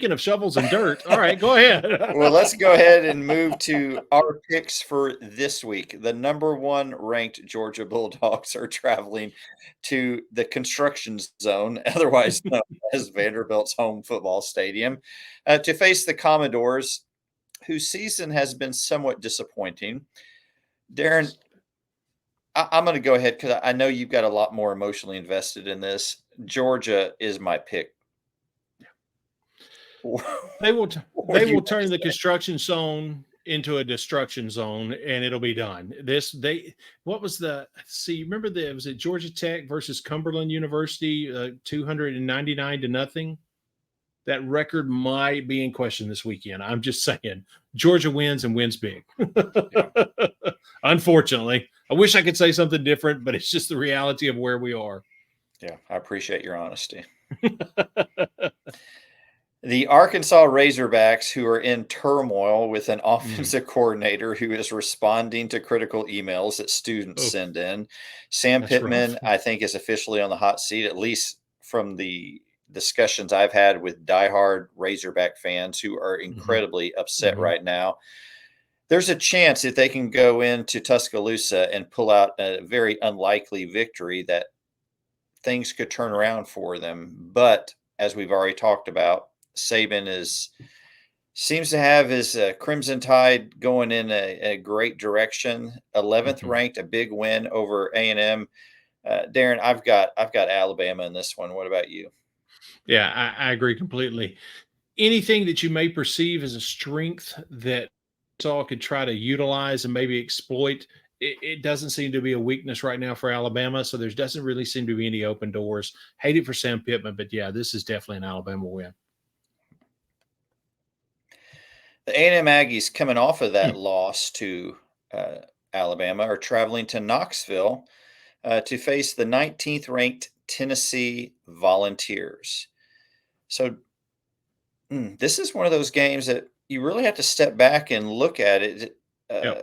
speaking of shovels and dirt, all right, go ahead. Well, let's go ahead and move to our picks for this week. The number one ranked Georgia Bulldogs are traveling to the construction zone, otherwise known as Vanderbilt's home football stadium, to face the Commodores, whose season has been somewhat disappointing. Darren, I'm going to go ahead because I know you've got a lot more emotionally invested in this. Georgia is my pick. They will turn the construction zone into a destruction zone, and it'll be done. What was remember was it Georgia Tech versus Cumberland University, 299-0? That record might be in question this weekend. I'm just saying, Georgia wins and wins big. Unfortunately, I wish I could say something different, but it's just the reality of where we are. Yeah, I appreciate your honesty. The Arkansas Razorbacks, who are in turmoil with an offensive coordinator who is responding to critical emails that students send in. Sam Pittman, I think, is officially on the hot seat, at least from the discussions I've had with diehard Razorback fans who are incredibly upset right now. There's a chance that they can go into Tuscaloosa and pull out a very unlikely victory that things could turn around for them. But as we've already talked about, Saban seems to have his Crimson Tide going in a great direction. 11th ranked, a big win over A&M. Darren, I've got Alabama in this one. What about you? Yeah, I agree completely. Anything that you may perceive as a strength that Arkansas could try to utilize and maybe exploit, it doesn't seem to be a weakness right now for Alabama. So there doesn't really seem to be any open doors. Hate it for Sam Pittman, but yeah, this is definitely an Alabama win. The A&M Aggies, coming off of that loss to Alabama, are traveling to Knoxville to face the 19th ranked Tennessee Volunteers. So this is one of those games that you really have to step back and look at it. Well,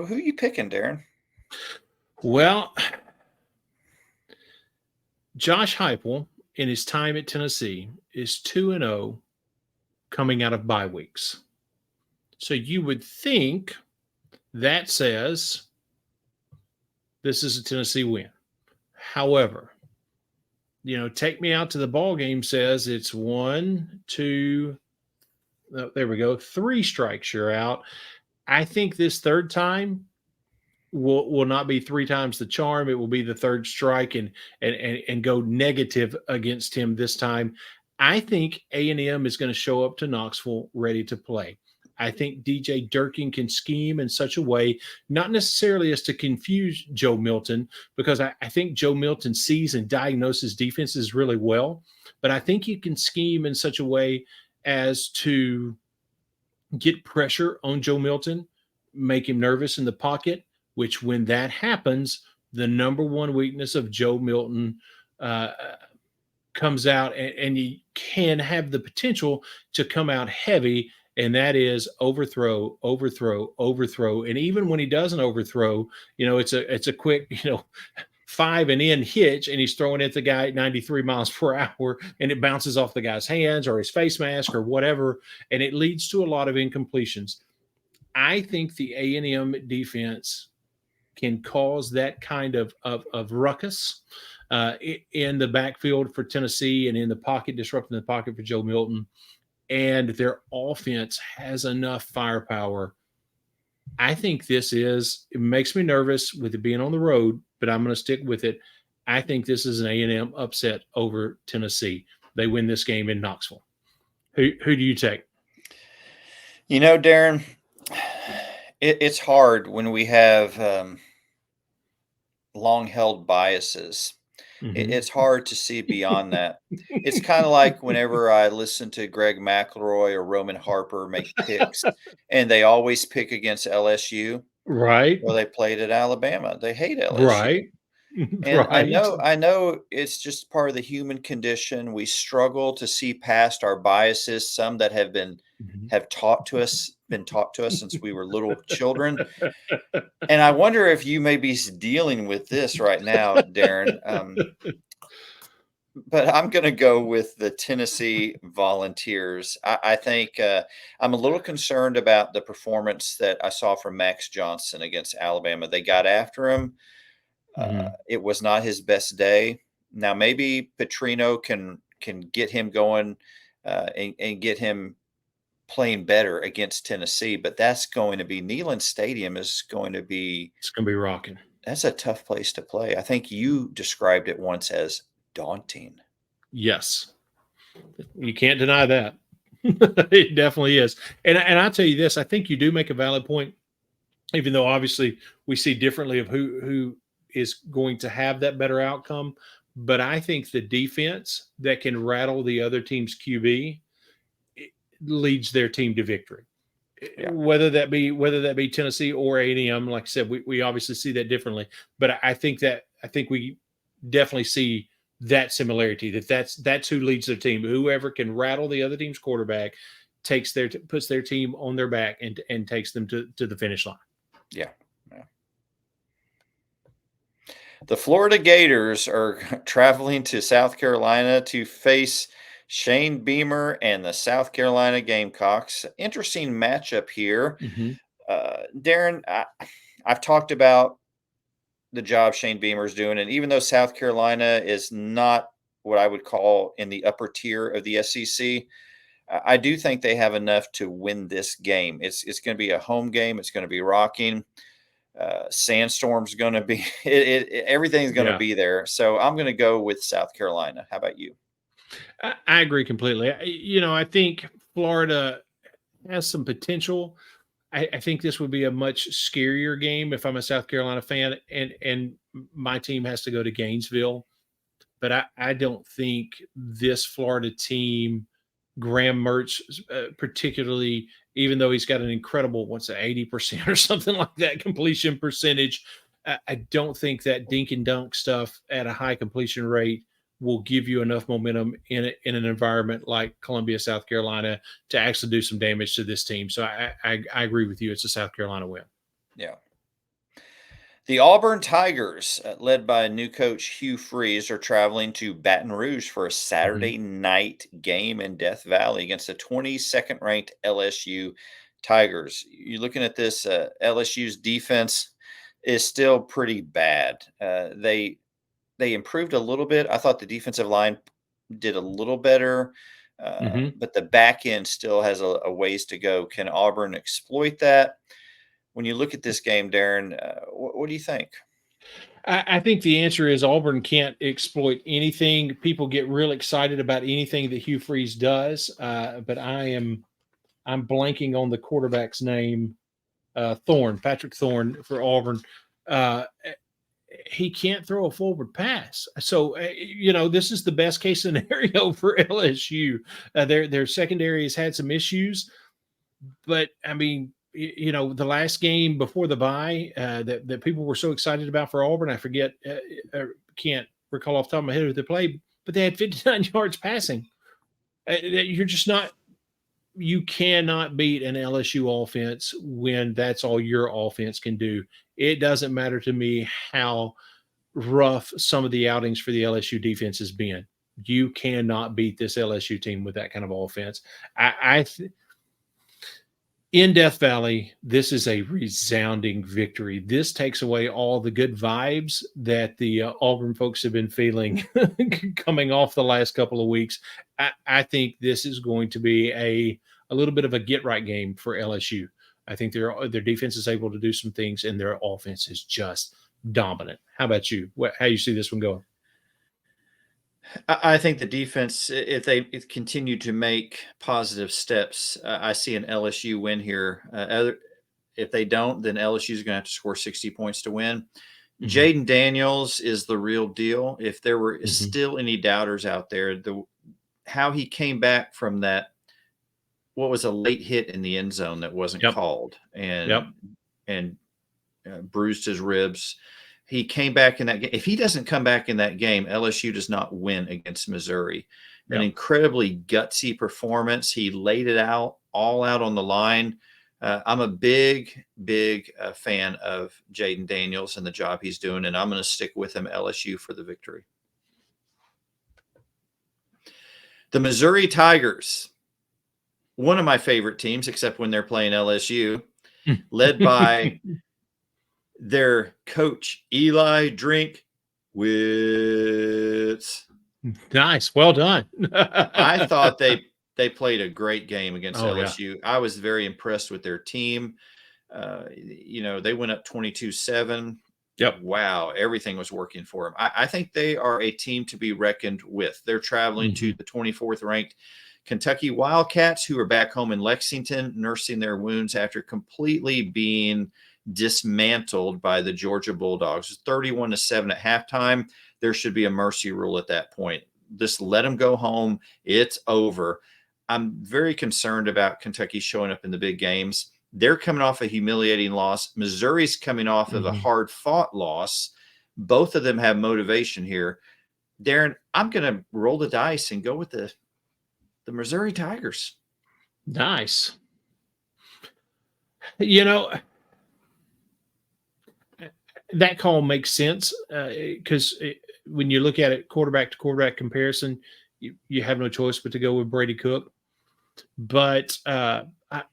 who are you picking, Darren? Well, Josh Heupel, in his time at Tennessee, is 2-0 coming out of bye weeks. So you would think that says this is a Tennessee win. However, take me out to the ball game says it's 1, 2, there we go, 3 strikes, you're out. I think this third time will not be 3 times the charm. It will be the third strike and go negative against him this time. I think A&M is going to show up to Knoxville ready to play. I think DJ Durkin can scheme in such a way, not necessarily as to confuse Joe Milton, because I think Joe Milton sees and diagnoses defenses really well. But I think he can scheme in such a way as to get pressure on Joe Milton, make him nervous in the pocket, which when that happens, the number one weakness of Joe Milton comes out, and you can have the potential to come out heavy, and that is overthrow. And even when he doesn't overthrow, it's a quick, 5 and in hitch, and he's throwing at the guy at 93 miles per hour, and it bounces off the guy's hands or his face mask or whatever, and it leads to a lot of incompletions. I think the A&M defense can cause that kind of ruckus in the backfield for Tennessee and in the pocket, disrupting the pocket for Joe Milton. And their offense has enough firepower. I think it makes me nervous with it being on the road, but I'm going to stick with it. I think this is an A&M upset over Tennessee. They win this game in Knoxville. Who do you take? Darren, it's hard when we have long-held biases. It's hard to see beyond that. It's kind of like whenever I listen to Greg McElroy or Roman Harper make picks, and they always pick against LSU. Right. Well, they played at Alabama. They hate LSU. Right. And I know it's just part of the human condition. We struggle to see past our biases, some that have been taught to us since we were little children. And I wonder if you may be dealing with this right now, Darren. but I'm going to go with the Tennessee Volunteers. I think I'm a little concerned about the performance that I saw from Max Johnson against Alabama. They got after him. It was not his best day. Now maybe Petrino can get him going and get him playing better against Tennessee, but that's going to be Neyland Stadium is going to be It's going to be rocking. that's a tough place to play. I think you described it once as daunting. Yes. You can't deny that. It definitely is. And I'll tell you this, I think you do make a valid point, even though obviously we see differently of who is going to have that better outcome. But I think the defense that can rattle the other team's QB leads their team to victory. Yeah. Whether that be Tennessee or A&M, like I said, we obviously see that differently. But I think we definitely see that similarity. That's who leads their team. Whoever can rattle the other team's quarterback puts their team on their back and takes them to the finish line. Yeah. Yeah. The Florida Gators are traveling to South Carolina to face Shane Beamer and the South Carolina Gamecocks. Interesting matchup here. Mm-hmm. Darren, I've talked about the job Shane Beamer is doing, and even though South Carolina is not what I would call in the upper tier of the SEC, I do think they have enough to win this game. It's going to be a home game. It's going to be rocking. Sandstorm's going to be everything's going to be there. So I'm going to go with South Carolina. How about you? I agree completely. I think Florida has some potential. I think this would be a much scarier game if I'm a South Carolina fan and my team has to go to Gainesville. But I don't think this Florida team, Graham Mertz, particularly, even though he's got an incredible, 80% or something like that completion percentage, I don't think that dink and dunk stuff at a high completion rate will give you enough momentum in an environment like Columbia, South Carolina, to actually do some damage to this team. So I agree with you. It's a South Carolina win. Yeah. The Auburn Tigers, led by new coach Hugh Freeze, are traveling to Baton Rouge for a Saturday night game in Death Valley against the 22nd ranked LSU Tigers. You're looking at this, LSU's defense is still pretty bad. They improved a little bit. I thought the defensive line did a little better, but the back end still has a ways to go. Can Auburn exploit that? When you look at this game, Darren, what do you think? I think the answer is Auburn can't exploit anything. People get real excited about anything that Hugh Freeze does, but I'm blanking on the quarterback's name. Patrick Thorne for Auburn. He can't throw a forward pass. So, this is the best case scenario for LSU. Their secondary has had some issues, but I mean, the last game before the bye that people were so excited about for Auburn, I forget, can't recall off the top of my head who they played, but they had 59 yards passing. You're just not, you cannot beat an LSU offense when that's all your offense can do. It doesn't matter to me how rough some of the outings for the LSU defense has been. You cannot beat this LSU team with that kind of offense. In Death Valley, this is a resounding victory. This takes away all the good vibes that the Auburn folks have been feeling coming off the last couple of weeks. I think this is going to be a little bit of a get-right game for LSU. I think their defense is able to do some things, and their offense is just dominant. How about you? How you see this one going? I think the defense, if they continue to make positive steps, I see an LSU win here. If they don't, then LSU is going to have to score 60 points to win. Jaden Daniels is the real deal. If there were still any doubters out there, how he came back from that, what was a late hit in the end zone that wasn't called, and bruised his ribs. He came back in that game. If he doesn't come back in that game, LSU does not win against Missouri. An incredibly gutsy performance. He laid it all out on the line. I'm a big fan of Jaden Daniels and the job he's doing, and I'm going to stick with him, LSU, for the victory. The Missouri Tigers, one of my favorite teams, except when they're playing LSU, led by their coach, Eli Drinkwitz. Nice. Well done. I thought they played a great game against LSU. Yeah. I was very impressed with their team. They went up 22-7. Yep. Wow, everything was working for them. I think they are a team to be reckoned with. They're traveling to the 24th ranked Kentucky Wildcats, who are back home in Lexington, nursing their wounds after completely being dismantled by the Georgia Bulldogs. 31-7 at halftime. There should be a mercy rule at that point. Just let them go home. It's over. I'm very concerned about Kentucky showing up in the big games. They're coming off a humiliating loss. Missouri's coming off of a hard-fought loss. Both of them have motivation here. Darren, I'm going to roll the dice and go with the Missouri Tigers. Nice. That call makes sense because when you look at it quarterback to quarterback comparison, you have no choice but to go with Brady Cook. But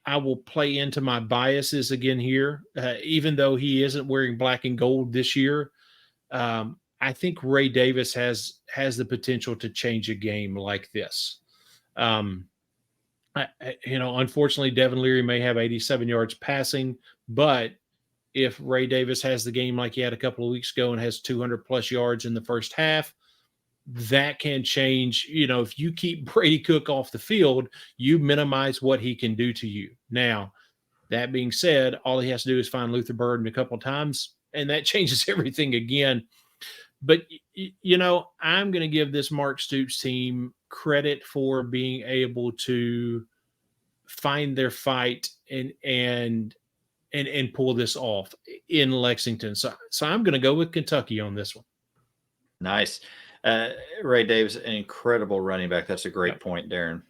I will play into my biases again here. Even though he isn't wearing black and gold this year, I think Ray Davis has the potential to change a game like this. Unfortunately, Devin Leary may have 87 yards passing, but if Ray Davis has the game like he had a couple of weeks ago and has 200 plus yards in the first half, that can change. If you keep Brady Cook off the field, you minimize what he can do to you. Now, that being said, all he has to do is find Luther Burden a couple of times, and that changes everything again. But, I'm going to give this Mark Stoops team credit for being able to find their fight and pull this off in Lexington. So I'm going to go with Kentucky on this one. Nice. Ray Davis, an incredible running back. That's a great point, Darren.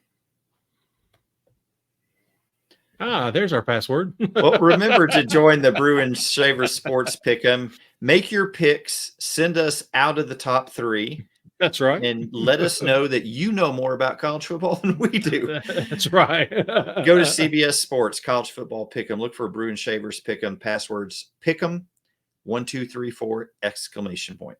There's our password. Well, remember to join the Bruin Shaver Sports Pick'em. Make your picks. Send us out of the top 3. That's right. And let us know that you know more about college football than we do. That's right. Go to CBS Sports, College Football Pick'em. Look for Bruin Shavers Pick'em. Passwords Pick'em, 1, 2, 3, 4, exclamation point.